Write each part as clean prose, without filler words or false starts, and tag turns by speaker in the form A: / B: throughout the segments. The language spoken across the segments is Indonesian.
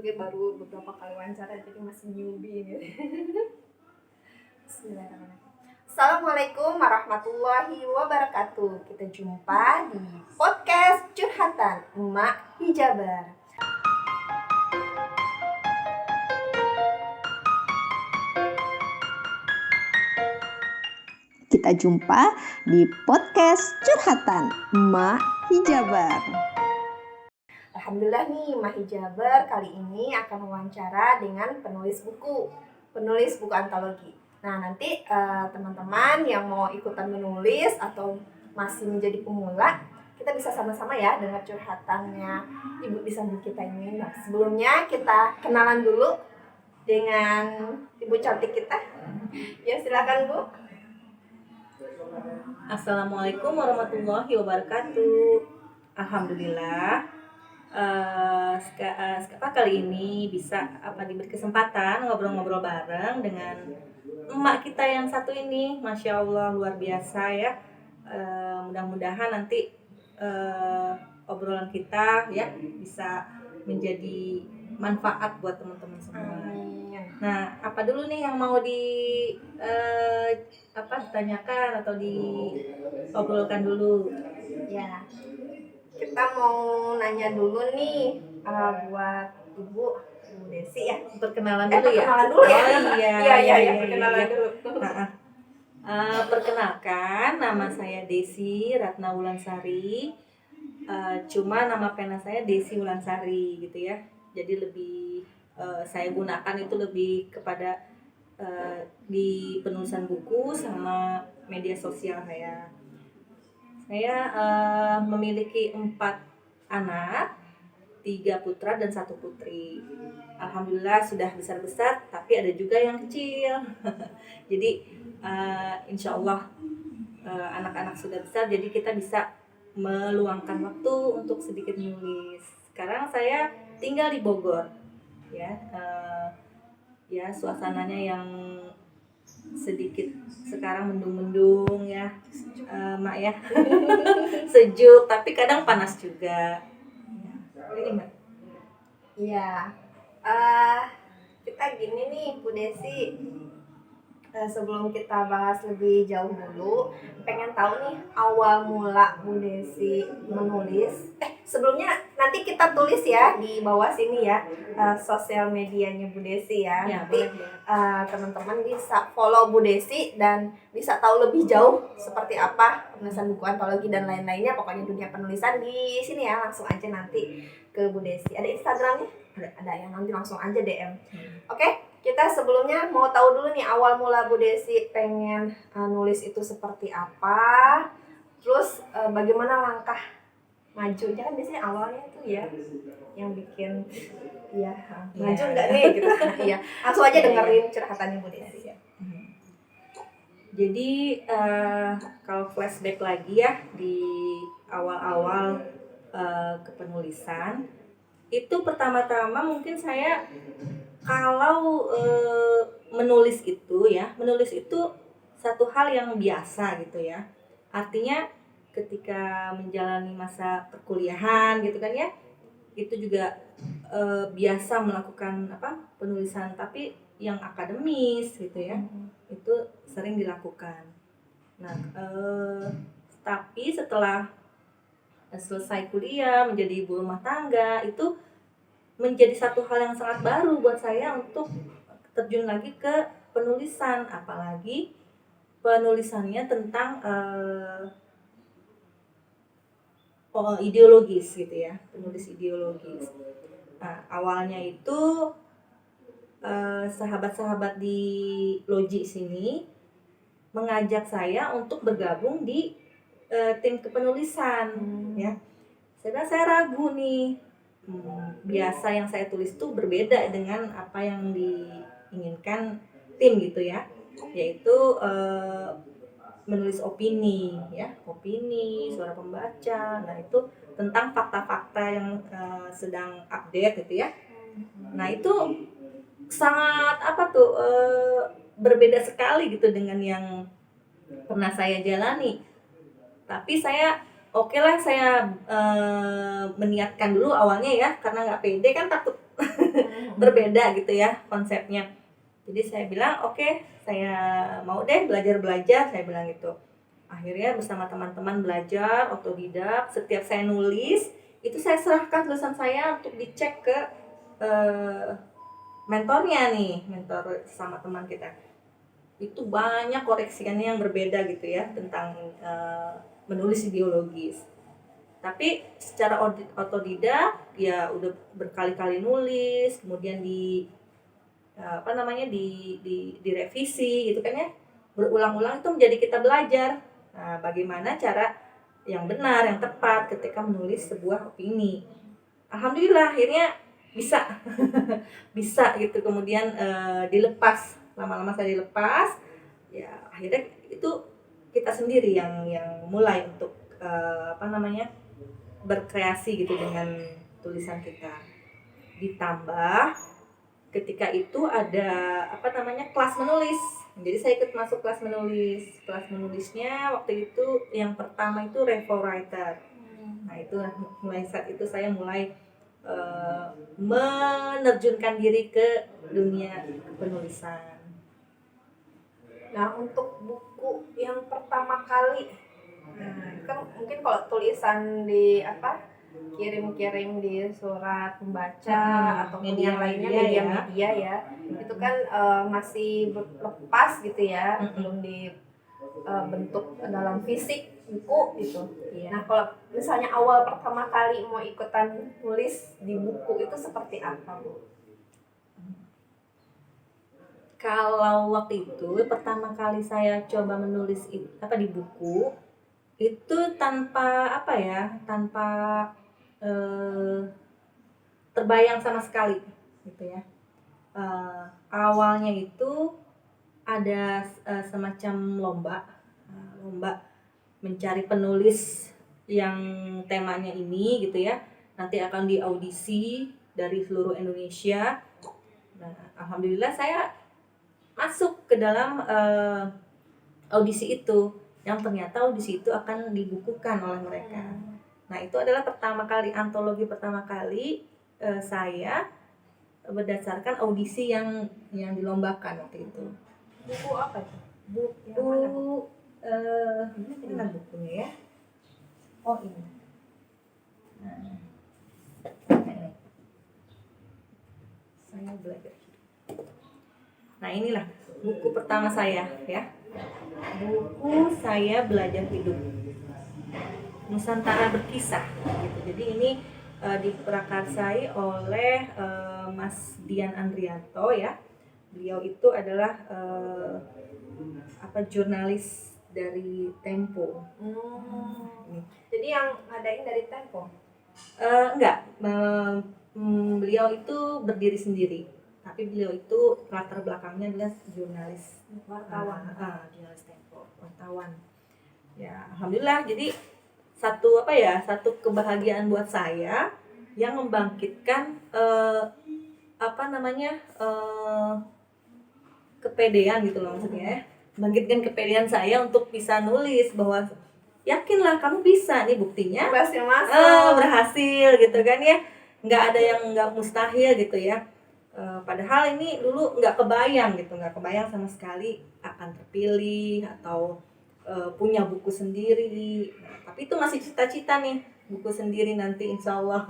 A: juga baru beberapa kali wawancara, jadi masih newbie gitu. Bismillahirrahmanirrahim. Assalamualaikum warahmatullahi wabarakatuh. Kita jumpa di podcast Curhatan Emak Hijabar.
B: Kita jumpa di podcast Curhatan Emak Hijabar.
A: Alhamdulillah nih, Emak Hijabar kali ini akan wawancara dengan penulis buku antologi. Nah, nanti teman-teman yang mau ikutan menulis atau masih menjadi pemula, kita bisa sama-sama ya dengar curhatannya ibu di samping kita ini. Nah, sebelumnya kita kenalan dulu dengan ibu cantik kita. Ya, silakan Bu.
C: Assalamualaikum warahmatullahi wabarakatuh. Alhamdulillah. Kali ini bisa diberi kesempatan ngobrol-ngobrol bareng dengan emak kita yang satu ini. Masya Allah, luar biasa ya. Mudah-mudahan nanti obrolan kita ya bisa menjadi manfaat buat teman-teman semua. Nah, apa dulu nih yang mau ditanyakan atau diobrolkan dulu?
A: Ya, kita mau nanya dulu nih buat Ibu Desi ya.
C: Perkenalan dulu ya.
A: Perkenalan dulu ya.
C: Oh
A: Iya, perkenalan dulu.
C: Perkenalkan, nama saya Desi Ratna Wulansari. Cuma nama pena saya Desi Wulansari gitu ya. Jadi lebih saya gunakan itu lebih kepada di penulisan buku sama media sosial saya. Saya memiliki 4 anak, 3 putra dan 1 putri. Alhamdulillah sudah besar-besar, tapi ada juga yang kecil. Jadi insya Allah anak-anak sudah besar, jadi kita bisa meluangkan waktu untuk sedikit menulis. Sekarang saya tinggal di Bogor, ya suasananya yang sedikit sekarang mendung-mendung ya, Mak ya. Sejuk tapi kadang panas juga. Ini Mbak.
A: Iya, kita gini nih Bu Desi, sebelum kita bahas lebih jauh dulu, pengen tahu nih awal mula Bu Desi menulis. Sebelumnya nanti kita tulis ya di bawah sini ya sosial medianya Bu Desi ya. Nanti teman-teman bisa follow Bu Desi dan bisa tahu lebih jauh seperti apa penulisan buku antologi dan lain-lainnya. Pokoknya dunia penulisan di sini ya, langsung aja nanti ke Bu Desi. Ada Instagramnya? Ada ya, nanti langsung aja DM. Oke? Kita sebelumnya mau tahu dulu nih awal mula Bu Desi pengen nulis itu seperti apa, terus bagaimana langkah majunya, kan biasanya awalnya tuh ya yang bikin maju enggak nih gitu. Iya, langsung aja dengerin curhatannya Bu Desi ya.
C: Jadi kalau flashback lagi ya di awal-awal kepenulisan itu, pertama-tama mungkin saya kalau menulis itu satu hal yang biasa gitu ya. Artinya ketika menjalani masa perkuliahan gitu kan ya, itu juga biasa melakukan penulisan, tapi yang akademis gitu ya. Itu sering dilakukan. Nah, tapi setelah selesai kuliah menjadi ibu rumah tangga, itu menjadi satu hal yang sangat baru buat saya untuk terjun lagi ke penulisan, apalagi penulisannya tentang ideologis gitu ya, penulis ideologis. Nah, awalnya itu sahabat-sahabat di Loji sini mengajak saya untuk bergabung di tim kepenulisan ya. Saya ragu nih. Biasa yang saya tulis itu berbeda dengan apa yang diinginkan tim gitu ya, yaitu menulis opini, suara pembaca. Nah, itu tentang fakta-fakta yang sedang update gitu ya. Nah, itu sangat berbeda sekali gitu dengan yang pernah saya jalani. Tapi saya meniatkan dulu awalnya ya, karena nggak pede kan, takut berbeda gitu ya konsepnya. Jadi saya bilang oke, saya mau deh belajar, saya bilang gitu. Akhirnya bersama teman-teman belajar otodidak. Setiap saya nulis itu saya serahkan tulisan saya untuk dicek ke mentornya nih, mentor sama teman kita. Itu banyak koreksiannya yang berbeda gitu ya tentang menulis ideologis. Tapi secara otodidak ya udah berkali-kali nulis, kemudian direvisi gitu kan ya, berulang-ulang itu menjadi kita belajar bagaimana cara yang benar, yang tepat ketika menulis sebuah opini. Alhamdulillah akhirnya bisa bisa gitu, kemudian dilepas, lama-lama saya dilepas ya, akhirnya itu kita sendiri yang mulai untuk berkreasi gitu dengan tulisan kita. Ditambah ketika itu ada kelas menulis. Jadi saya ikut masuk kelas menulis. Kelas menulisnya waktu itu yang pertama itu Revo Writer. Nah itu mulai saat itu saya mulai menerjunkan diri ke dunia penulisan.
A: Nah, untuk buku yang pertama kali, kan mungkin kalau tulisan di kirim-kirim di surat pembaca atau yang lainnya media ya, itu kan masih lepas gitu ya, belum dibentuk dalam fisik buku gitu. Nah, kalau misalnya awal pertama kali mau ikutan nulis di buku itu seperti apa, Bu?
C: Kalau waktu itu pertama kali saya coba menulis di buku itu tanpa terbayang sama sekali gitu ya. Awalnya itu ada semacam lomba mencari penulis yang temanya ini gitu ya, nanti akan diaudisi dari seluruh Indonesia. Nah, alhamdulillah saya masuk ke dalam audisi itu, yang ternyata audisi itu akan dibukukan oleh mereka. Nah itu adalah antologi pertama kali saya berdasarkan audisi yang dilombakan waktu itu.
A: Buku apa itu?
C: Buku ini kan bukunya ya. Oh ini. Nah, ini. Saya belajar. Nah inilah buku pertama saya ya. Buku saya belajar hidup. Nusantara berkisah gitu. Jadi ini diprakarsai oleh Mas Dian Andrianto ya. Beliau itu adalah jurnalis dari Tempo.
A: Jadi yang ngadain dari Tempo?
C: Enggak. Beliau itu berdiri sendiri. Tapi beliau itu latar belakangnya adalah jurnalis
A: wartawan.
C: Jurnalis Tempo, wartawan. Ya, alhamdulillah. Jadi satu kebahagiaan buat saya yang membangkitkan kepedean gitu loh maksudnya ya. Bangkitkan kepedean saya untuk bisa nulis, bahwa yakinlah kamu bisa, nih buktinya berhasil gitu kan ya. Nggak ada yang nggak mustahil gitu ya. Padahal ini dulu nggak kebayang sama sekali akan terpilih atau punya buku sendiri. Nah, tapi itu masih cita-cita nih, buku sendiri nanti insya Allah.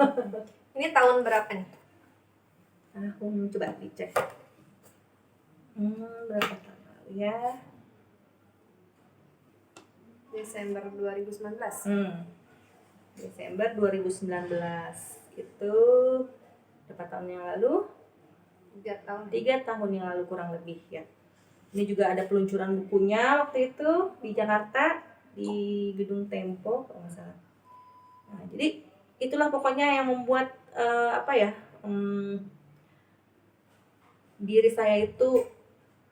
A: Ini tahun berapa nih?
C: Aku coba dicek. Berapa tahun lalu ya?
A: Desember 2019.
C: Desember 2019 itu berapa tahun yang lalu?
A: 3 tahun.
C: 3 tahun yang lalu kurang lebih ya. Ini juga ada peluncuran bukunya waktu itu di Jakarta di Gedung Tempo kalau nggak salah. Nah, jadi itulah pokoknya yang membuat diri saya itu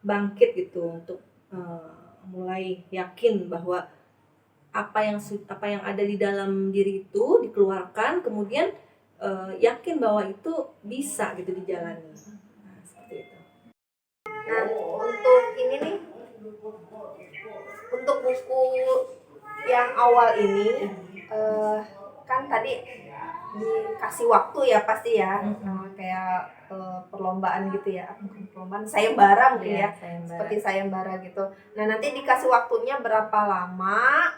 C: bangkit gitu untuk mulai yakin bahwa apa yang ada di dalam diri itu dikeluarkan, kemudian yakin bahwa itu bisa gitu dijalani. Nah, seperti itu.
A: Nah, untuk ini nih, untuk buku yang awal ini kan tadi dikasih waktu ya pasti ya. Kayak perlombaan gitu ya, bukan perlombaan, sayembara mungkin ya, seperti sayembara gitu. Nah nanti dikasih waktunya berapa lama,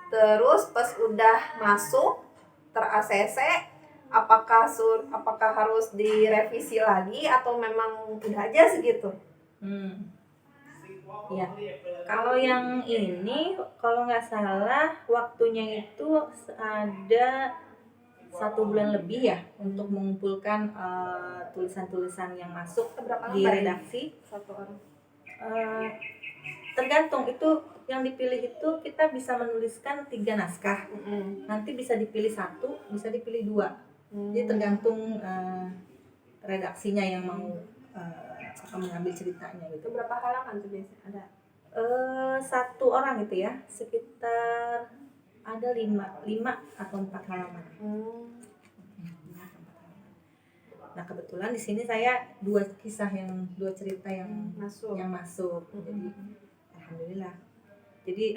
A: terus pas udah masuk ter-ACC, apakah harus direvisi lagi atau memang udah aja segitu?
C: Ya, kalau yang ini kalau nggak salah waktunya itu ada 1 bulan lebih ya untuk mengumpulkan tulisan-tulisan yang masuk
A: Berapa
C: di
A: lembar ini?
C: redaksi.
A: Satu orang.
C: Tergantung itu yang dipilih itu kita bisa menuliskan 3 naskah. Nanti bisa dipilih 1, bisa dipilih 2. Jadi tergantung redaksinya yang mau mengambil ceritanya gitu.
A: Itu berapa halaman tuh biasanya ada?
C: 1 orang gitu ya, sekitar ada 5 atau 4 halaman. Nah kebetulan di sini saya 2 cerita yang masuk. Jadi alhamdulillah. Jadi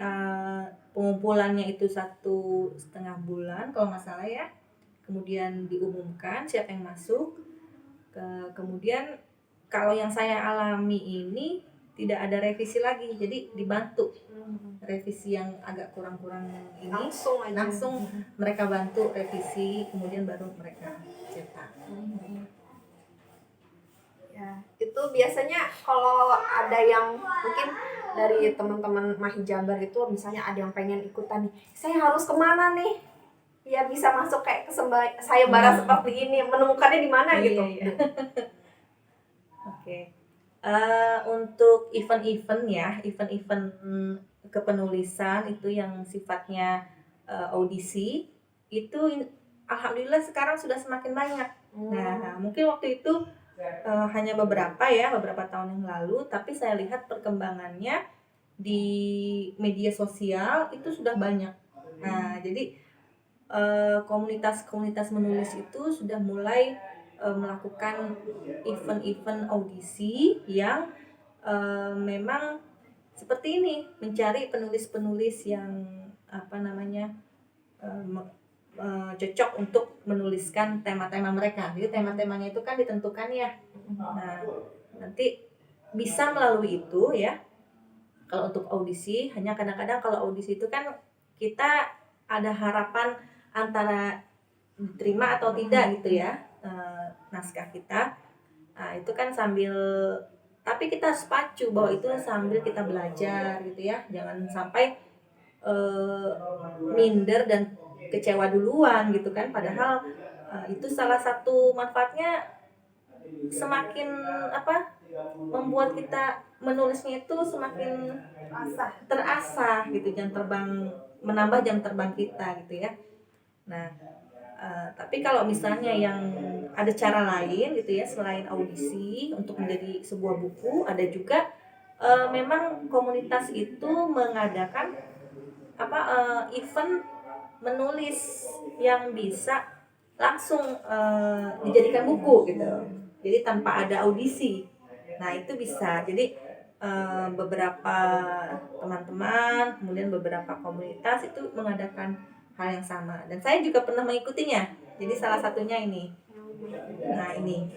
C: pengumpulannya itu 1,5 bulan kalau nggak salah ya. Kemudian diumumkan siapa yang masuk. Kemudian kalau yang saya alami ini tidak ada revisi lagi, jadi dibantu revisi yang agak kurang-kurang ini langsung mereka bantu revisi, kemudian baru mereka cetak.
A: Ya, itu biasanya kalau ada yang mungkin dari teman-teman Mahijabar itu misalnya ada yang pengen ikutan nih, saya harus kemana nih biar bisa masuk kayak ke sayembara seperti ini, menemukannya di mana gitu?
C: Iya. Oke. Untuk event-event kepenulisan itu yang sifatnya audisi itu alhamdulillah sekarang sudah semakin banyak. Nah mungkin waktu itu hanya beberapa tahun yang lalu, tapi saya lihat perkembangannya di media sosial itu sudah banyak. Nah jadi komunitas menulis itu sudah mulai melakukan event-event audisi yang memang seperti ini, mencari penulis-penulis yang cocok untuk menuliskan tema-tema mereka. Jadi tema-temanya itu kan ditentukan ya. Nah, nanti bisa melalui itu ya. Kalau untuk audisi, hanya kadang-kadang kalau audisi itu kan kita ada harapan antara diterima atau tidak gitu ya. Naskah kita itu kan tapi kita harus pacu bahwa itu sambil kita belajar gitu ya, jangan sampai minder dan kecewa duluan gitu kan, padahal itu salah satu manfaatnya semakin membuat kita menulisnya itu semakin terasah gitu, menambah jam terbang kita gitu ya. Nah tapi kalau misalnya yang ada cara lain gitu ya selain audisi untuk menjadi sebuah buku, ada juga memang komunitas itu mengadakan event menulis yang bisa langsung dijadikan buku gitu. Jadi tanpa ada audisi. Nah itu bisa. Jadi beberapa teman-teman, kemudian beberapa komunitas itu mengadakan hal yang sama, dan saya juga pernah mengikutinya. Jadi salah satunya ini. Nah ini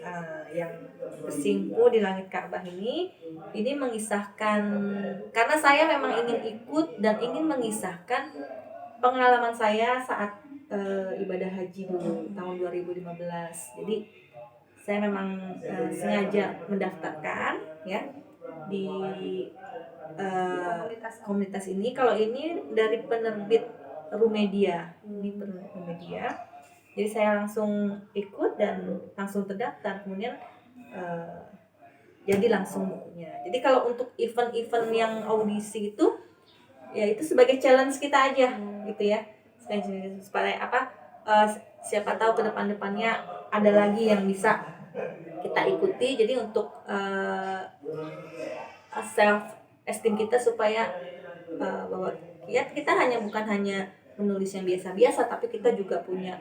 C: yang Bersimpu di Langit Ka'bah ini mengisahkan, karena saya memang ingin ikut dan ingin mengisahkan pengalaman saya saat ibadah haji dulu tahun 2015. Jadi saya memang sengaja mendaftarkan ya di komunitas ini. Kalau ini dari penerbit Rumedia, jadi saya langsung ikut dan langsung terdaftar, kemudian jadi langsung bukunya. Jadi kalau untuk event-event yang audisi itu ya itu sebagai challenge kita aja gitu ya, supaya siapa tahu ke depannya ada lagi yang bisa kita ikuti. Jadi untuk self esteem kita, supaya bahwa ya kita bukan hanya menulis yang biasa-biasa, tapi kita juga punya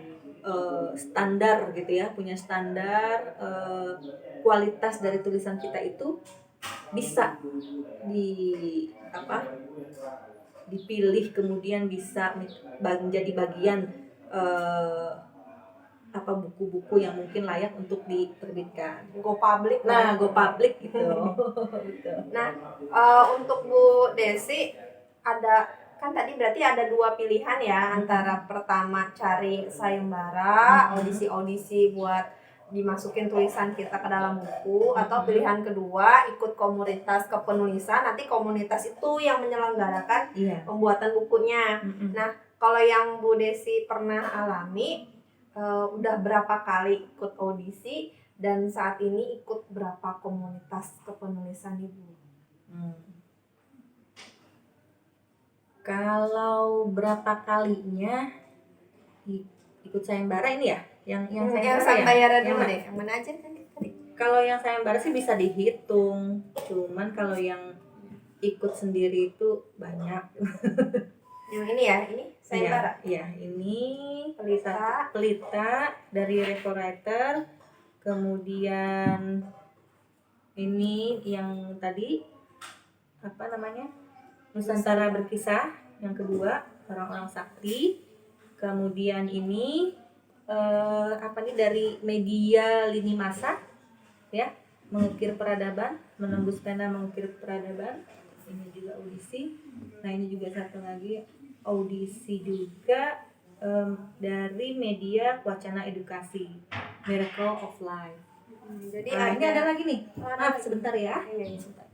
C: standar gitu ya, punya standar kualitas dari tulisan kita itu bisa dipilih, kemudian bisa menjadi bagian apa buku-buku yang mungkin layak untuk diterbitkan.
A: Go public.
C: Nah, go public gitu. Betul.
A: Nah, untuk Bu Desi ada kan tadi berarti ada dua pilihan ya, antara pertama cari sayembara, audisi-audisi buat dimasukin tulisan kita ke dalam buku, atau pilihan kedua ikut komunitas kepenulisan, nanti komunitas itu yang menyelenggarakan
C: Iya.
A: pembuatan bukunya. Nah, kalau yang Bu Desi pernah alami, udah berapa kali ikut audisi dan saat ini ikut berapa komunitas kepenulisan Ibu?
C: Kalau berapa kalinya ikut sayembara ini ya? Yang
A: Yang
C: sayembara
A: sayembara
C: ya?
A: dulu
C: Yang
A: deh, yang mana aja tadi?
C: Kalau yang sayembara sih bisa dihitung, cuman kalau yang ikut sendiri itu banyak.
A: Yang ini ya, ini sayembara.
C: Iya, ini
A: Pelita.
C: Pelita dari Rekorwriter, kemudian ini yang tadi apa namanya, Nusantara Berkisah, yang kedua Orang-orang Sakti, kemudian ini apa nih dari media Lini Masa ya, Mengukir Peradaban, Menembus Pena Mengukir Peradaban, ini juga audisi. Nah, ini juga satu lagi audisi juga dari media Wacana Edukasi, Miracle of Life.
A: Jadi
C: Nah, ini ada lagi nih.
A: Ada lagi.
C: Sebentar ya.
A: Iya, sebentar.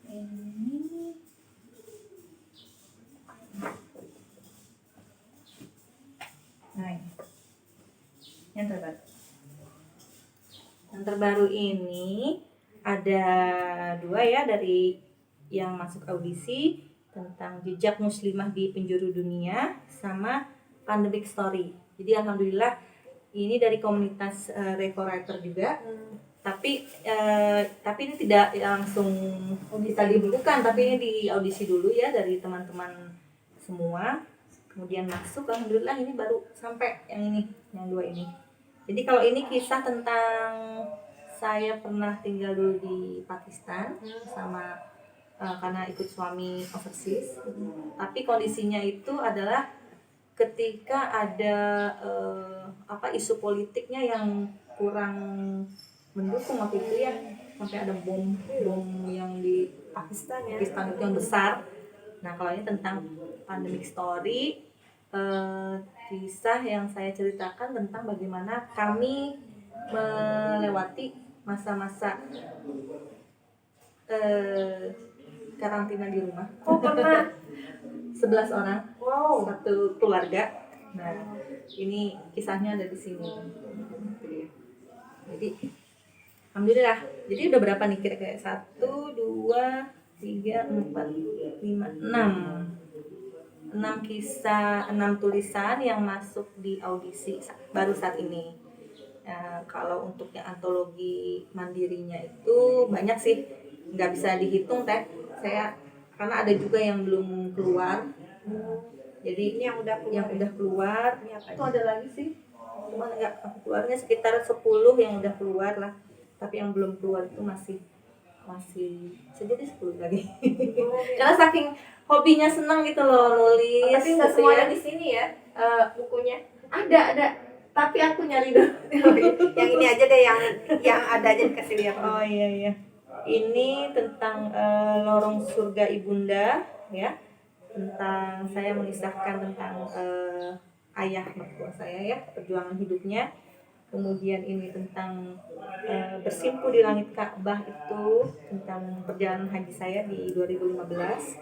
C: Ini nah, ini yang terbaru. Yang terbaru ini ada dua ya, dari yang masuk audisi tentang jejak muslimah di penjuru dunia sama pandemic story. Jadi alhamdulillah ini dari komunitas Rekorwriter juga. Tapi ini tidak langsung bisa dibukukan, tapi ini di audisi dulu ya dari teman-teman semua. Kemudian masuk, alhamdulillah ini baru sampai yang ini, yang dua ini. Jadi kalau ini kisah tentang saya pernah tinggal dulu di Pakistan sama karena ikut suami overseas. Tapi kondisinya itu adalah ketika ada isu politiknya yang kurang mendukung waktu itu ya, sampai ada bom yang di
A: Pakistan ya.
C: Pakistan itu yang besar. Nah, kalau ini tentang pandemic story, kisah yang saya ceritakan tentang bagaimana kami melewati masa-masa karantina di rumah.
A: Oh, pernah.
C: 11 orang,
A: Wow.
C: satu keluarga. Nah, ini kisahnya ada di sini. Jadi alhamdulillah. Jadi udah berapa nih kira-kira? 1, 2, 3, 4, 5, 6 kisah, 6 tulisan yang masuk di audisi baru saat ini. Kalau untuk yang antologi mandirinya itu banyak sih, nggak bisa dihitung teh. Saya karena ada juga yang belum keluar. Jadi
A: Ini yang udah
C: keluar.
A: Ini apa
C: Itu ada lagi sih. Cuma nggak keluarnya sekitar 10 yang udah keluar lah. Tapi yang belum keluar itu masih bisa jadi 10 lagi. Karena saking hobinya senang gitu loh nulis.
A: Tapi nggak
C: gitu
A: semuanya
C: ya.
A: di sini ya, bukunya.
C: Ada. Tapi aku nyari dulu.
A: Yang ini aja deh, yang ada aja dikasih lihat.
C: Oh iya. Ini tentang Lorong Surga Ibunda ya. Tentang saya mengisahkan tentang ayah mertua saya ya, perjuangan hidupnya. Kemudian ini tentang Bersimpu di Langit Ka'bah, itu tentang perjalanan haji saya di 2015.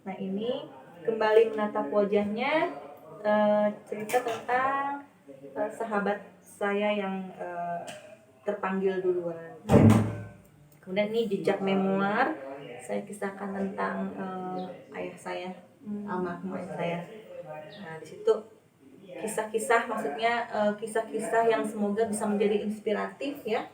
C: Nah, ini Kembali Menatap Wajahnya, cerita tentang sahabat saya yang terpanggil duluan. Kemudian ini Jejak Memoir, saya kisahkan tentang ayah saya, almarhum ayah saya. Nah, di situ kisah-kisah, maksudnya kisah-kisah yang semoga bisa menjadi inspiratif ya,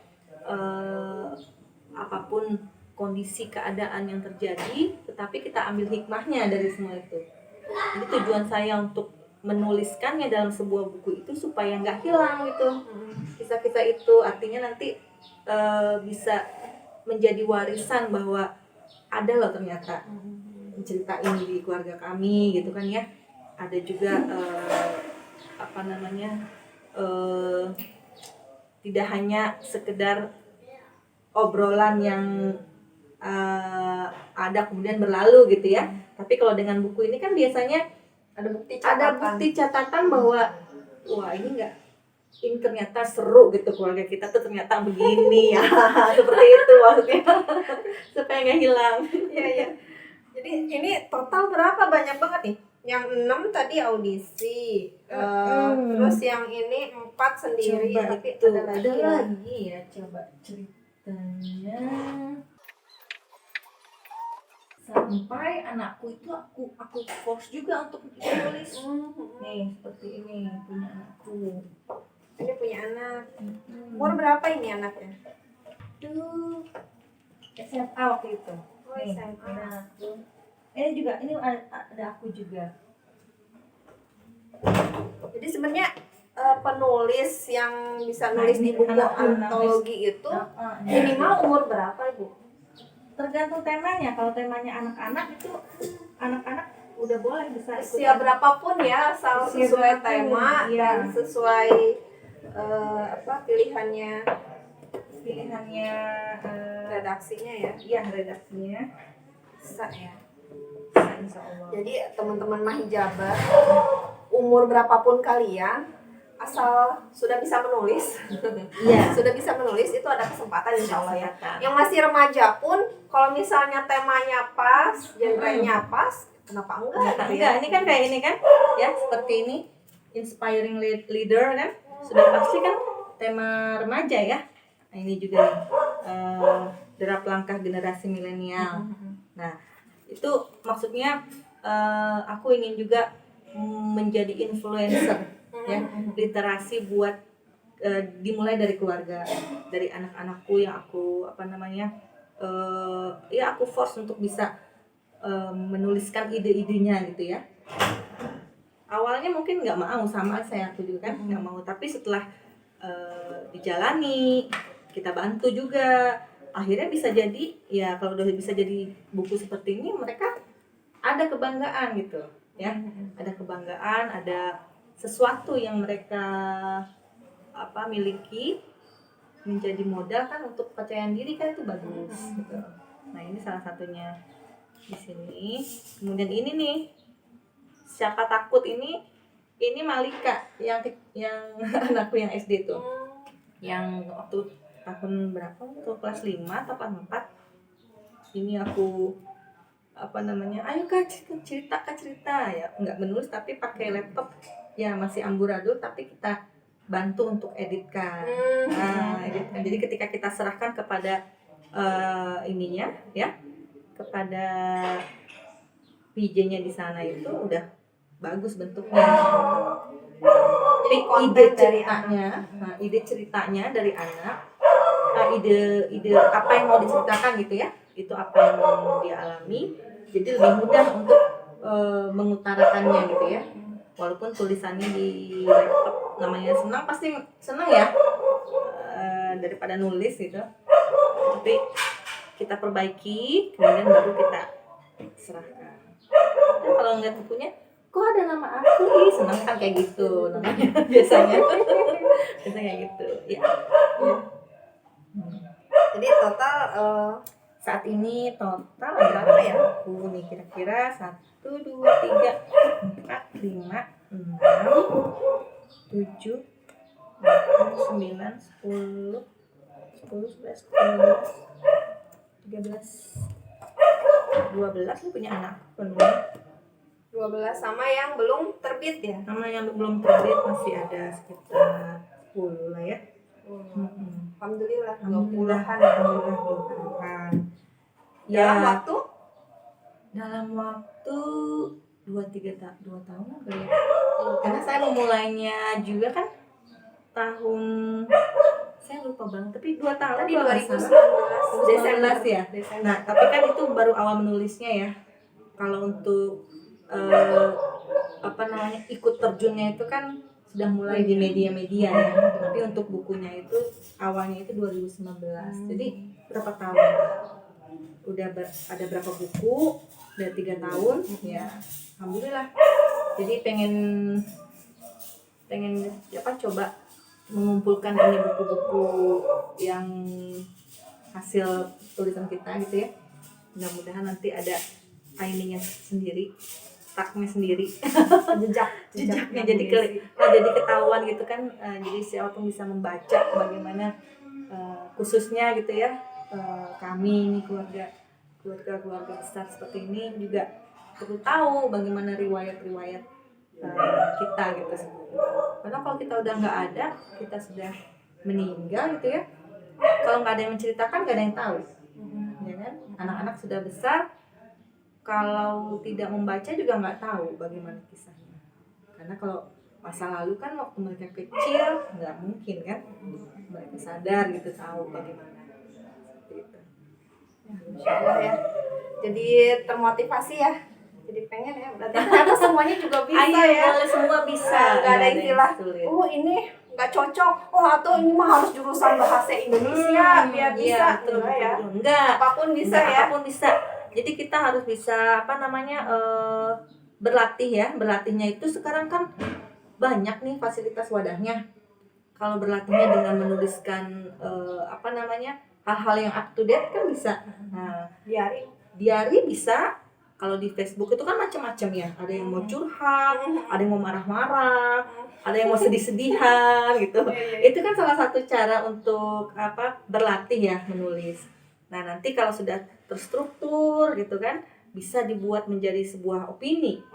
C: apapun kondisi keadaan yang terjadi, tetapi kita ambil hikmahnya dari semua itu. Jadi tujuan saya untuk menuliskannya dalam sebuah buku itu supaya nggak hilang gitu kisah-kisah itu, artinya nanti bisa menjadi warisan bahwa ada loh ternyata cerita ini di keluarga kami gitu kan ya. Ada juga apa namanya tidak hanya sekedar obrolan yang ada kemudian berlalu gitu ya. Tapi kalau dengan buku ini kan biasanya
A: Ada bukti
C: ada
A: catatan.
C: bukti catatan bahwa wah ini ternyata seru gitu, keluarga kita tuh ternyata begini ya. Seperti itu maksudnya. Supaya nggak hilang.
A: Iya, iya. Jadi ini total berapa, banyak banget nih. Yang 6 tadi audisi. Terus yang ini 4 sendiri,
C: Coba
A: tapi
C: itu
A: ada lagi ya.
C: ya, coba ceritanya. Sampai anakku itu aku force juga untuk tulis. Nih seperti ini punya anakku.
A: Ini punya anak. Umur berapa ini anaknya?
C: Tuh SMA waktu itu.
A: Oh,
C: Nih,
A: SMA.
C: ini anakku. Ini juga ini ada aku juga.
A: Jadi sebenarnya penulis yang bisa
C: Nah,
A: nulis
C: ini
A: di buku
C: anakku,
A: antologi itu
C: Ini
A: minimal umur berapa, Ibu?
C: tergantung temanya. Kalau temanya anak-anak itu anak-anak udah boleh bisa ikut.
A: Usia berapapun ya, asal
C: Usia
A: sesuai
C: berapun,
A: tema
C: iya.
A: dan sesuai pilihannya redaksinya ya.
C: Iya, redaksinya.
A: Bisa ya.
C: Bisa, insya Allah.
A: Jadi teman-teman Mahijabar, umur berapapun kalian, asal sudah bisa menulis,
C: Iya.
A: sudah bisa menulis itu ada kesempatan insya Allah ya.
C: Kesempatan.
A: Yang masih remaja pun, kalau misalnya temanya pas, genrenya pas, kenapa enggak?
C: Nah,
A: gitu
C: enggak, ini kan kayak ini kan, ya seperti ini, inspiring leader kan, sudah pasti kan tema remaja ya. Nah, ini juga derap langkah generasi milenial. Nah, itu maksudnya aku ingin juga menjadi influencer ya, literasi buat dimulai dari keluarga, dari anak-anakku yang aku ya aku force untuk bisa menuliskan ide-idenya gitu ya. Awalnya mungkin nggak mau, sama saya aku juga kan nggak mau, tapi setelah dijalani, kita bantu juga, akhirnya bisa jadi ya. Kalau udah bisa jadi buku seperti ini, mereka ada kebanggaan gitu ya, ada kebanggaan, ada sesuatu yang mereka miliki, menjadi modal kan untuk kepercayaan diri kan, itu bagus gitu. Nah, ini salah satunya di sini. Kemudian ini nih, siapa takut, ini Malika yang anakku yang SD tuh, yang waktu tahun berapa, waktu kelas 5 atau kelas 4, ini aku ayo kak cerita ya, nggak menulis tapi pakai laptop ya, masih amburadul, tapi kita bantu untuk editkan. Nah, editkan. Jadi ketika kita serahkan kepada ininya ya, kepada PJ-nya di sana, itu udah bagus bentuknya. Jadi ide ceritanya dari anak, ide apa yang mau diceritakan gitu ya, itu apa yang mau dia alami, jadi lebih mudah untuk mengutarakannya gitu ya. Walaupun tulisannya di laptop namanya senang, pasti senang ya, daripada nulis gitu, tapi kita perbaiki kemudian baru kita serahkan. Dan kalau ngeliat bukunya, kok ada nama aku, senang kan, kayak gitu namanya biasanya kayak gitu ya.
A: Jadi total
C: Saat ini total
A: berapa ya?
C: Aku nih kira-kira 1, 2, 3, 4, 5, 6, 7, 8, 9, 10, 11, 12, 13 nih punya anak penuh.
A: 12 sama yang belum terbit ya?
C: Sama yang belum terbit masih ada sekitar 10 lah ya.
A: Alhamdulillah, 20-an.
C: Alhamdulillah 20-an.
A: Dalam waktu?
C: Dalam waktu 2 tahun apa ya? Karena saya memulainya juga kan tahun, saya lupa banget, tapi 2 tahun.
A: Tadi
C: kalau nggak
A: 2019
C: salah.
A: Desember
C: ya.
A: Desember.
C: Nah, tapi kan itu baru awal menulisnya ya. Kalau untuk ikut terjunnya itu kan sudah mulai di media-media ya. Tapi untuk bukunya itu awalnya itu 2019. Jadi berapa tahun? Udah ada berapa buku? Udah 3 tahun ya. Alhamdulillah. Jadi pengen pengen coba mengumpulkan ini buku-buku yang hasil tulisan kita gitu ya. Mudah-mudahan nanti ada ininya sendiri, tagnya sendiri, jejaknya jadi jadi ketahuan gitu kan. Jadi siapapun bisa membaca bagaimana khususnya gitu ya, kami ini keluarga besar seperti ini juga perlu tahu bagaimana riwayat kita gitu. Karena kalau kita udah nggak ada, kita sudah meninggal gitu ya, kalau nggak ada yang menceritakan nggak ada yang tahu, ya kan. Anak-anak sudah besar, kalau tidak membaca juga nggak tahu bagaimana kisahnya. Karena kalau masa lalu kan waktu mereka kecil nggak mungkin kan mereka sadar gitu tahu bagaimana seperti itu.
A: Insya Allah ya. Jadi termotivasi ya. Jadi pengen ya. Berarti ternyata semuanya juga bisa ya.
C: Boleh, semua bisa.
A: Nggak ada istilah.
C: yang
A: Ini nggak cocok. Atau ini mah harus jurusan bahasa Indonesia biar bisa.
C: betul,
A: Enggak ya.
C: Enggak.
A: Apapun bisa ya.
C: Apapun bisa. Jadi kita harus bisa berlatih ya. Berlatihnya itu sekarang kan banyak nih fasilitas wadahnya. Kalau berlatihnya dengan menuliskan hal-hal yang up to date kan bisa. Nah, diari bisa. Kalau di Facebook itu kan macam-macam ya. Ada yang mau curhat, ada yang mau marah-marah, ada yang mau sedih-sedihan gitu. Itu kan salah satu cara untuk berlatih ya menulis. Nah, nanti kalau sudah terstruktur gitu kan, bisa dibuat menjadi sebuah opini,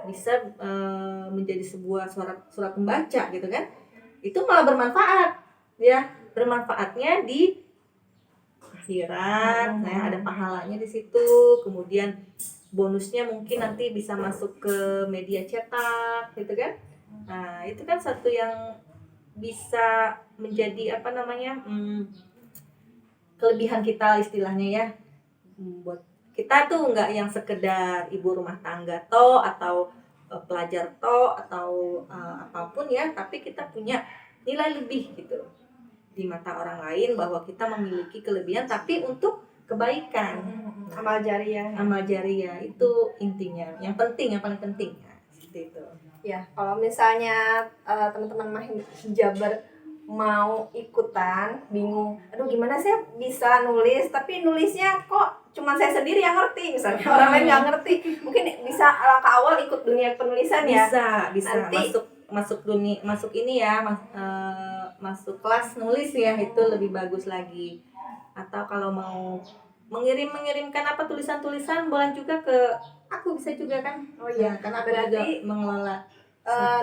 C: bisa menjadi sebuah surat pembaca gitu kan. Itu malah bermanfaat ya. Bermanfaatnya di akhirat, ada pahalanya di situ. Kemudian bonusnya mungkin nanti bisa masuk ke media cetak gitu kan. Nah, itu kan satu yang bisa menjadi kelebihan kita istilahnya ya. Buat kita tuh nggak yang sekedar ibu rumah tangga atau pelajar atau apapun ya, tapi kita punya nilai lebih gitu di mata orang lain, bahwa kita memiliki kelebihan tapi untuk kebaikan.
A: Amal jariah
C: Itu intinya, yang paling penting ya, seperti itu.
A: Ya, kalau misalnya teman-teman Mah Hijaber mau ikutan, bingung, aduh gimana sih bisa nulis, tapi nulisnya kok cuma saya sendiri yang ngerti, misalnya orang lain nggak ngerti, mungkin bisa langkah awal ikut dunia penulisan ya.
C: Bisa nanti masuk ini ya, masuk kelas nulis ya, itu lebih bagus lagi. Atau kalau mau mengirimkan tulisan-tulisan, boleh juga ke aku, bisa juga kan.
A: Oh iya,
C: karena aku
A: berarti
C: juga mengelola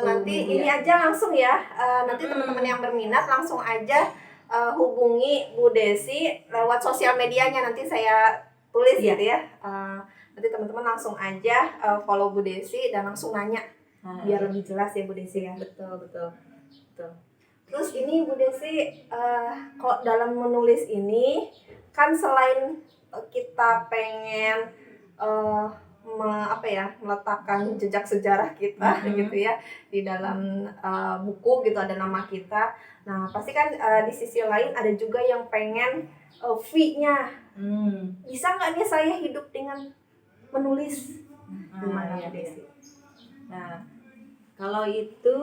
A: nanti
C: media.
A: ini aja langsung ya, nanti teman-teman yang berminat langsung aja hubungi Bu Desi lewat sosial medianya, nanti saya tulis gitu ya. Nanti teman-teman langsung aja follow Bu Desi dan langsung nanya biar lebih jelas ya Bu Desi ya.
C: Betul.
A: Terus ini Bu Desi, kok dalam menulis ini kan selain kita pengen meletakkan jejak sejarah kita gitu ya di dalam buku gitu, ada nama kita. Nah pasti kan di sisi lain ada juga yang pengen fee-nya. Bisa nggak nih saya hidup dengan menulis? Gimana Bu Desi?
C: Nah, kalau itu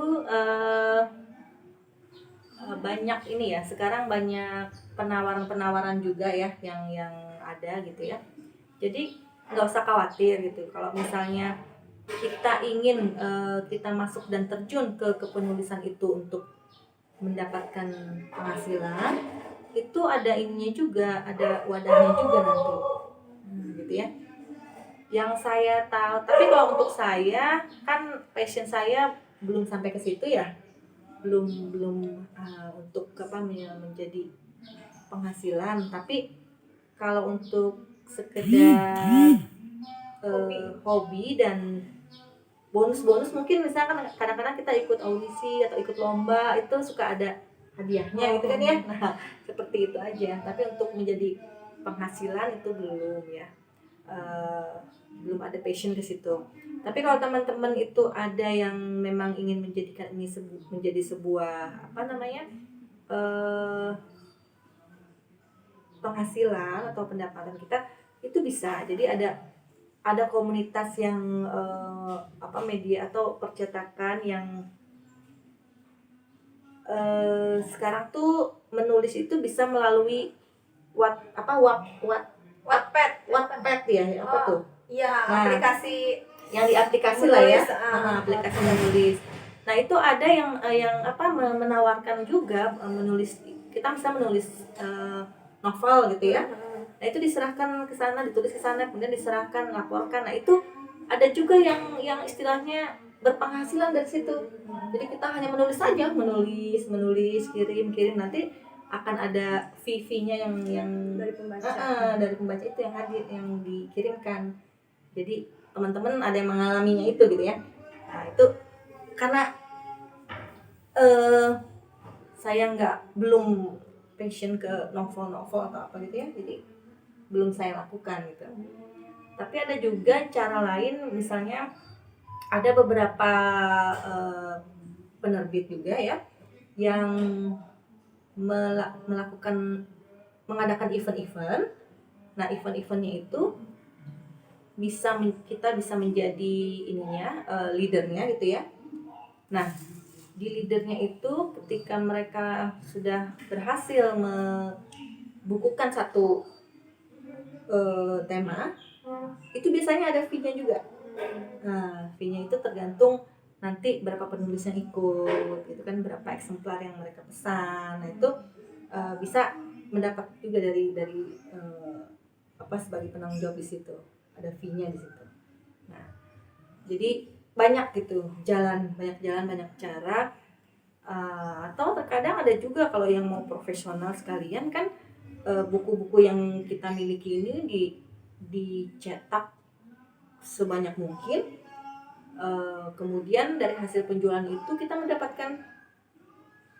C: banyak ini ya, sekarang banyak penawaran juga ya yang ada gitu ya. Jadi nggak usah khawatir gitu kalau misalnya kita ingin kita masuk dan terjun ke penulisan itu untuk mendapatkan penghasilan. Itu ada ininya juga, ada wadahnya juga nanti, gitu ya. Yang saya tahu, tapi kalau untuk saya kan passion saya belum sampai ke situ ya, belum untuk menjadi penghasilan. Tapi kalau untuk sekedar hobi dan bonus mungkin misalkan kadang-kadang kita ikut audisi atau ikut lomba, itu suka ada hadiahnya gitu kan ya. Nah, seperti itu aja. Tapi untuk menjadi penghasilan itu belum ya. Belum ada passion ke situ. Tapi kalau teman-teman itu ada yang memang ingin menjadikan ini menjadi sebuah penghasilan atau pendapatan kita, itu bisa. Jadi ada komunitas yang media atau percetakan yang sekarang tuh menulis itu bisa melalui Wattpad ya, apa
A: Oh,
C: tuh?
A: iya,
C: Nah,
A: aplikasi
C: yang di aplikasi lah ya,
A: menulis,
C: aplikasi menulis. Nah itu ada yang menawarkan juga menulis, kita bisa menulis novel gitu ya. Nah itu diserahkan ke sana, ditulis ke sana, kemudian diserahkan, laporkan. Nah itu ada juga yang istilahnya berpenghasilan dari situ. Jadi kita hanya menulis saja, menulis, kirim, nanti akan ada fee-nya yang
A: dari pembaca.
C: dari pembaca itu yang hadir, yang dikirimkan. Jadi teman-teman ada yang mengalaminya itu gitu ya. Nah itu karena saya belum passion ke novel-novel atau apa gitu ya, jadi belum saya lakukan gitu. Tapi ada juga cara lain, misalnya ada beberapa penerbit juga ya yang mengadakan event-event. Nah event-eventnya itu kita bisa menjadi leadernya gitu ya. Nah di leadernya itu ketika mereka sudah berhasil membukukan satu tema, itu biasanya ada fee-nya juga. Nah fee-nya itu tergantung nanti berapa penulis yang ikut, itu kan berapa eksemplar yang mereka pesan. Nah itu bisa mendapat juga dari sebagai penanggung jawab di situ, ada fee-nya di situ. Nah jadi banyak gitu banyak jalan, banyak cara. Atau terkadang ada juga kalau yang mau profesional sekalian kan, buku-buku yang kita miliki ini dicetak sebanyak mungkin, kemudian dari hasil penjualan itu kita mendapatkan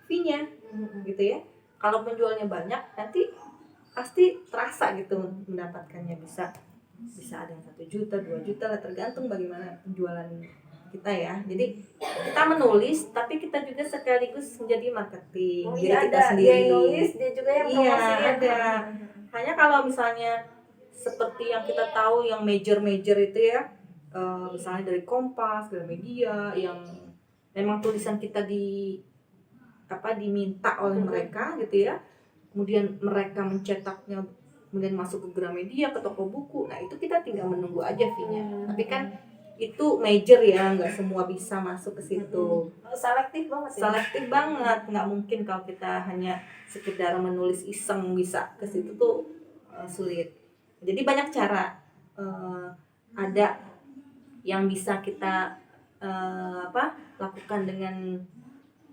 C: fee-nya gitu ya. Kalau penjualnya banyak nanti pasti terasa gitu mendapatkannya, bisa ada yang 1 juta, 2 juta lah, tergantung bagaimana penjualan kita ya. Jadi kita menulis tapi kita juga sekaligus menjadi marketing.
A: Oh
C: Jadi
A: iya,
C: kita
A: ada
C: sendiri.
A: dia yang nulis, dia juga yang
C: Iya,
A: promosiin.
C: ada. Hanya kalau misalnya seperti yang kita tahu yang major itu ya, misalnya dari Kompas, Gramedia, yang memang tulisan kita diminta oleh mereka gitu ya. Kemudian mereka mencetaknya, kemudian masuk ke Gramedia, ke toko buku. Nah itu kita tinggal menunggu aja fee-nya. Tapi kan itu major ya, nggak semua bisa masuk ke situ.
A: Selektif banget ya.
C: Selektif banget, nggak mungkin kalau kita hanya sekedar menulis iseng bisa ke situ tuh sulit. Jadi banyak cara. Ada yang bisa kita lakukan dengan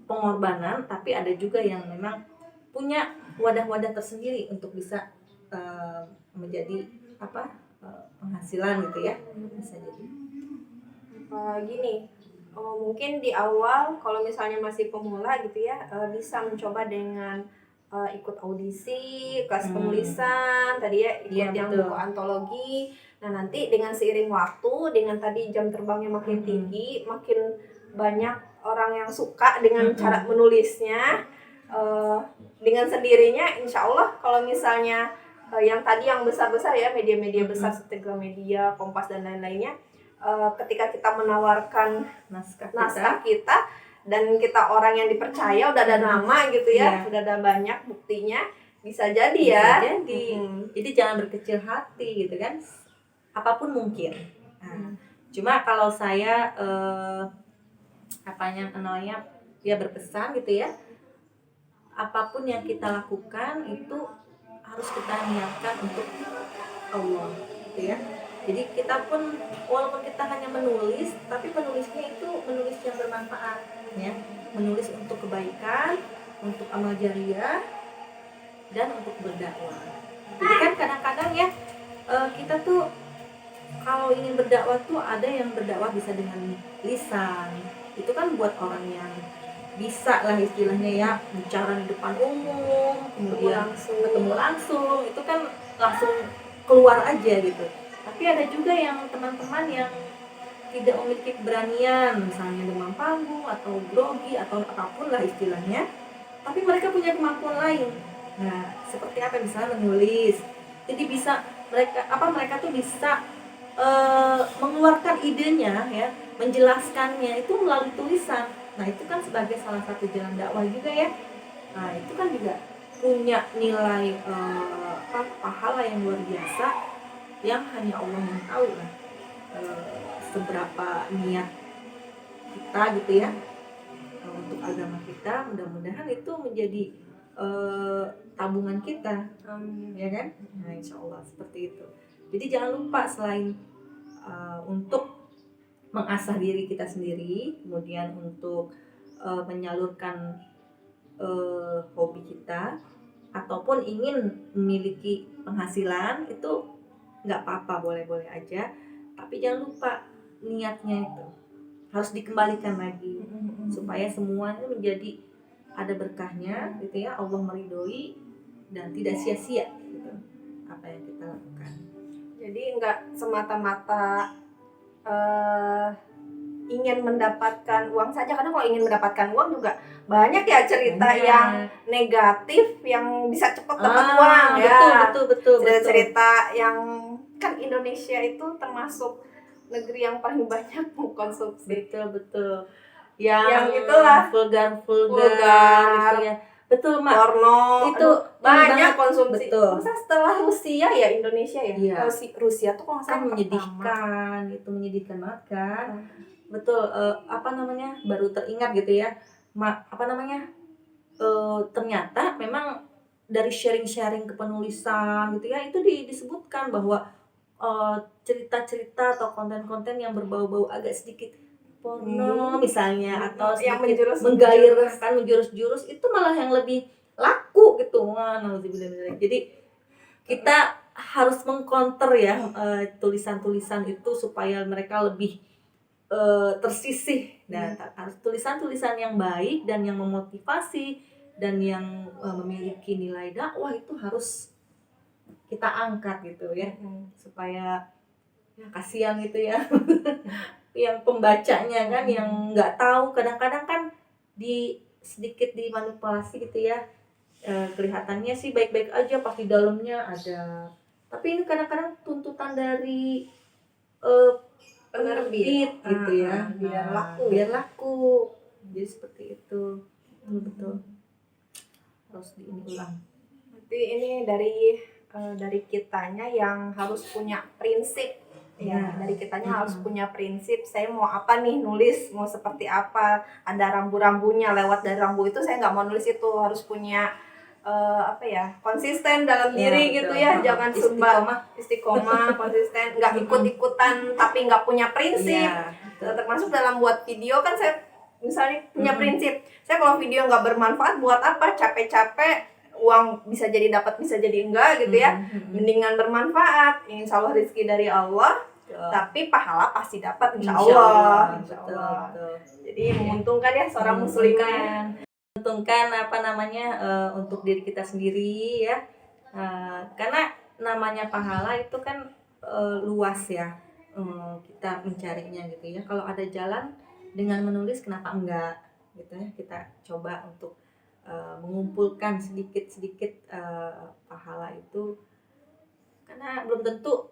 C: pengorbanan, tapi ada juga yang memang punya wadah-wadah tersendiri untuk bisa menjadi penghasilan gitu ya, bisa jadi.
A: Gini, mungkin di awal kalau misalnya masih pemula gitu ya, bisa mencoba dengan ikut audisi, kelas penulisan, tadi ya ikut
C: Iya,
A: yang
C: betul.
A: buku antologi. Nah nanti dengan seiring waktu, dengan tadi jam terbangnya makin tinggi, makin banyak orang yang suka dengan cara menulisnya, dengan sendirinya insya Allah kalau misalnya yang tadi yang besar-besar ya, media-media besar seperti Gramedia, Kompas dan lain-lainnya, ketika kita menawarkan naskah kita dan kita orang yang dipercaya, udah ada nama gitu ya, udah ada banyak buktinya, bisa jadi ya.
C: Jadi jangan berkecil hati gitu kan, apapun mungkin. Nah, cuma kalau saya dia berpesan gitu ya, apapun yang kita lakukan itu harus kita niatkan untuk Allah gitu ya. Jadi kita pun walaupun kita hanya menulis, tapi penulisnya itu menulis yang bermanfaat ya, menulis untuk kebaikan, untuk amal jariah, dan untuk berdakwah. Jadi kan kadang-kadang ya kita tuh kalau ingin berdakwah tuh ada yang berdakwah bisa dengan lisan, itu kan buat orang yang bisa lah istilahnya ya, bicara di depan umum, kemudian ketemu langsung, itu kan langsung keluar aja gitu. Tapi ada juga yang teman-teman yang tidak memiliki keberanian, misalnya demam panggung atau grogi atau apapun lah istilahnya, tapi mereka punya kemampuan lain. Nah, seperti apa, misalnya menulis. Jadi bisa mereka tuh bisa mengeluarkan idenya ya, menjelaskannya itu melalui tulisan. Nah itu kan sebagai salah satu jalan dakwah juga ya. Nah itu kan juga punya nilai pahala yang luar biasa, yang hanya Allah yang tahu lah seberapa niat kita gitu ya untuk agama kita. Mudah-mudahan itu menjadi tabungan kita, ya kan? Nah insya Allah seperti itu. Jadi jangan lupa selain untuk mengasah diri kita sendiri, kemudian untuk menyalurkan hobi kita, ataupun ingin memiliki penghasilan, itu nggak apa-apa, boleh-boleh aja. Tapi jangan lupa niatnya itu harus dikembalikan lagi supaya semuanya menjadi ada berkahnya gitu ya, Allah meridhoi dan tidak sia-sia gitu apa yang kita lakukan.
A: Jadi nggak semata-mata ingin mendapatkan uang saja, karena kalau ingin mendapatkan uang juga banyak ya cerita yang negatif yang bisa cepat dapat uang ya.
C: Betul.
A: Cerita yang kan Indonesia itu termasuk negeri yang paling banyak mengkonsumsi
C: Betul. Yang
A: itulah
C: vulgar gitu ya. Betul, Mak.
A: porno
C: Itu
A: banyak konsumsi.
C: Betul.
A: Masa setelah Rusia ya Indonesia ya?
C: Iya.
A: Rusia tuh kalau nggak
C: Kan
A: salah
C: menyedihkan, itu menyedihkan banget kan. Betul, baru teringat gitu ya. Ternyata memang dari sharing-sharing kepenulisan gitu ya, itu disebutkan bahwa cerita-cerita atau konten-konten yang berbau-bau agak sedikit porno misalnya, atau
A: yang
C: sedikit menggairahkan, menjurus-jurus, itu malah yang lebih laku gitu. Wah, nauzubillah. Jadi kita harus mengcounter ya tulisan-tulisan itu supaya mereka lebih tersisih. Dan harus tulisan-tulisan yang baik dan yang memotivasi dan yang memiliki nilai dakwah itu harus kita angkat gitu ya, supaya ya kasihan gitu ya yang pembacanya kan, yang nggak tahu, kadang-kadang kan sedikit dimanipulasi gitu ya. Kelihatannya sih baik-baik aja, pas di dalamnya ada, tapi ini kadang-kadang tuntutan dari penerbit gitu ya, biar laku. Jadi seperti itu. Betul harus diulang.
A: Berarti ini dari kitanya yang harus punya prinsip ya, dari kitanya harus punya prinsip. Saya mau apa nih, nulis mau seperti apa, ada rambu-rambunya. Lewat dari rambu itu saya nggak mau nulis itu, harus punya konsisten dalam diri gitu ya. Jangan istiqomah konsisten, nggak ikut-ikutan tapi nggak punya prinsip. Termasuk dalam buat video kan, saya misalnya punya prinsip, saya kalau video nggak bermanfaat buat apa capek-capek, uang bisa jadi dapat bisa jadi enggak gitu ya. Mendingan bermanfaat, insya Allah rezeki dari Allah, tapi pahala pasti dapat insya Allah.
C: Betul.
A: Jadi menguntungkan ya seorang muslimah,
C: menguntungkan untuk diri kita sendiri ya, karena namanya pahala itu kan luas ya, kita mencarinya gitu ya. Kalau ada jalan dengan menulis, kenapa enggak gitu ya, kita coba untuk mengumpulkan sedikit-sedikit pahala itu, karena belum tentu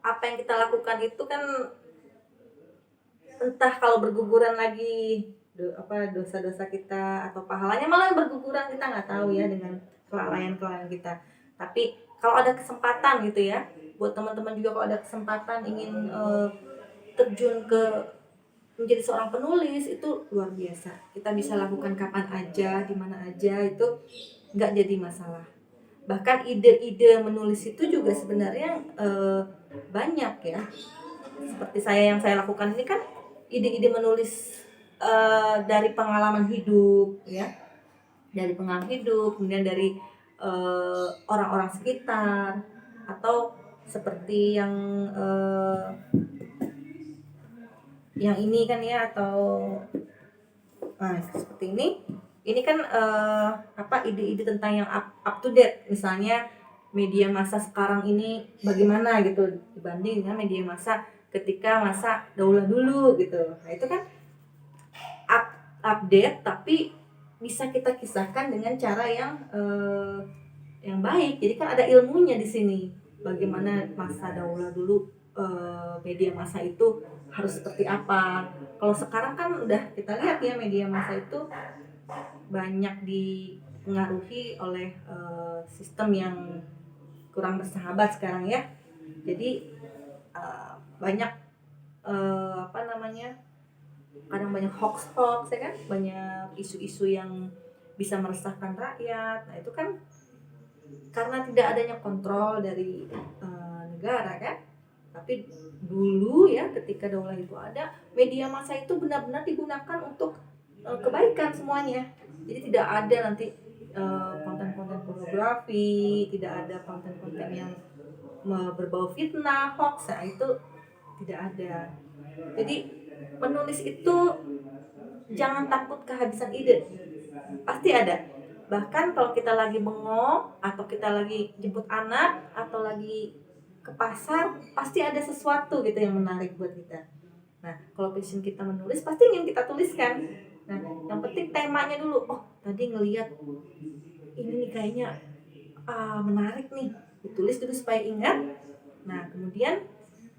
C: apa yang kita lakukan itu kan, entah kalau berguguran lagi dosa-dosa kita atau pahalanya malah berguguran, kita nggak tahu ya dengan kelalaian kita. Tapi kalau ada kesempatan gitu ya, buat teman-teman juga, kalau ada kesempatan ingin terjun ke menjadi seorang penulis, itu luar biasa. Kita bisa lakukan kapan aja, di mana aja, itu nggak jadi masalah. Bahkan ide-ide menulis itu juga sebenarnya banyak ya. Seperti yang saya lakukan ini kan ide-ide menulis dari pengalaman hidup ya, kemudian dari orang-orang sekitar, atau seperti yang ini kan ya, atau seperti ini kan ide-ide tentang yang up to date, misalnya media massa sekarang ini bagaimana gitu dibanding dengan media massa ketika masa daulah dulu gitu. Nah itu kan update, tapi bisa kita kisahkan dengan cara yang baik. Jadi kan ada ilmunya di sini, bagaimana masa daulah dulu media massa itu harus seperti apa. Kalau sekarang kan udah kita lihat ya, media massa itu banyak dipengaruhi oleh sistem yang kurang bersahabat sekarang ya. Jadi banyak kadang banyak hoax ya kan, banyak isu-isu yang bisa meresahkan rakyat. Nah itu kan karena tidak adanya kontrol dari negara kan. Tapi dulu ya, ketika daulah itu ada, media massa itu benar-benar digunakan untuk kebaikan semuanya. Jadi tidak ada nanti konten-konten pornografi, tidak ada konten-konten yang berbau fitnah, hoax. Nah itu tidak ada. Jadi penulis itu jangan takut kehabisan ide, pasti ada. Bahkan kalau kita lagi bengong, atau kita lagi jemput anak, atau lagi ke pasar, pasti ada sesuatu gitu yang menarik buat kita. Nah, kalau passion kita menulis, pasti ingin kita tuliskan. Nah, yang penting temanya dulu. Oh, tadi ngelihat ini nih kayaknya menarik nih, ditulis dulu supaya ingat. Nah, kemudian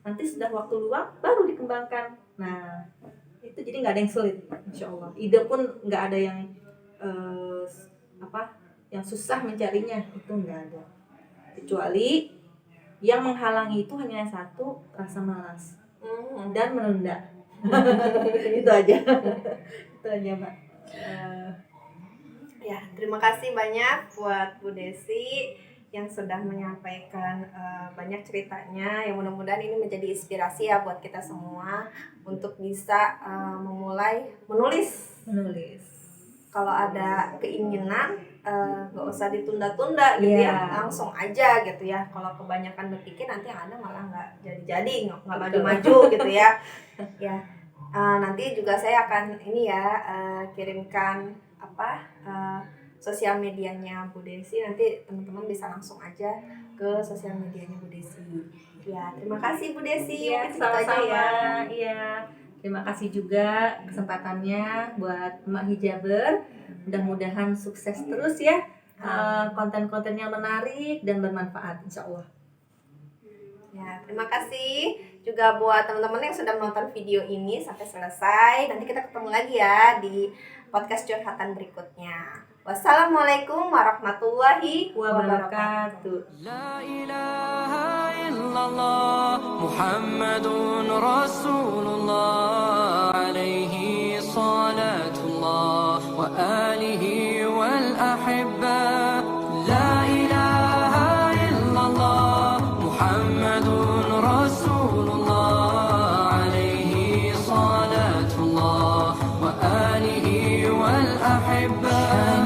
C: nanti sudah waktu luang baru dikembangkan. Nah, itu jadi nggak ada yang sulit, insya Allah. Ide pun nggak ada yang yang susah mencarinya, itu nggak ada. Kecuali yang menghalangi itu hanya satu, rasa malas dan menunda. Itu aja. Itu aja, Mbak.
A: Ya, terima kasih banyak buat Bu Desi yang sudah menyampaikan banyak ceritanya. Yang mudah-mudahan ini menjadi inspirasi ya buat kita semua untuk bisa memulai menulis. Kalau ada keinginan nggak usah ditunda-tunda gitu ya, langsung aja gitu ya. Kalau kebanyakan berpikir nanti yang ada malah nggak jadi-jadi, nggak maju-maju gitu ya. Ya, nanti juga saya akan kirimkan sosial medianya Bu Desi. Nanti teman-teman bisa langsung aja ke sosial medianya Bu Desi. Ya, terima kasih Bu Desi.
C: Ya, sama-sama. Iya. Terima kasih juga kesempatannya buat Mbak Hijaber. Mudah-mudahan sukses terus ya, konten-konten yang menarik dan bermanfaat, insya Allah.
A: Ya, terima kasih juga buat teman-teman yang sudah menonton video ini sampai selesai. Nanti kita ketemu lagi ya di podcast curhatan berikutnya. Wassalamualaikum warahmatullahi wabarakatuh.
D: La ilaha illallah Muhammadun Rasulullah alaihi salatullah wa alihi wal ahibba. La ilaha illallah Muhammadun Rasulullah alaihi salatullah wa alihi wal ahibba.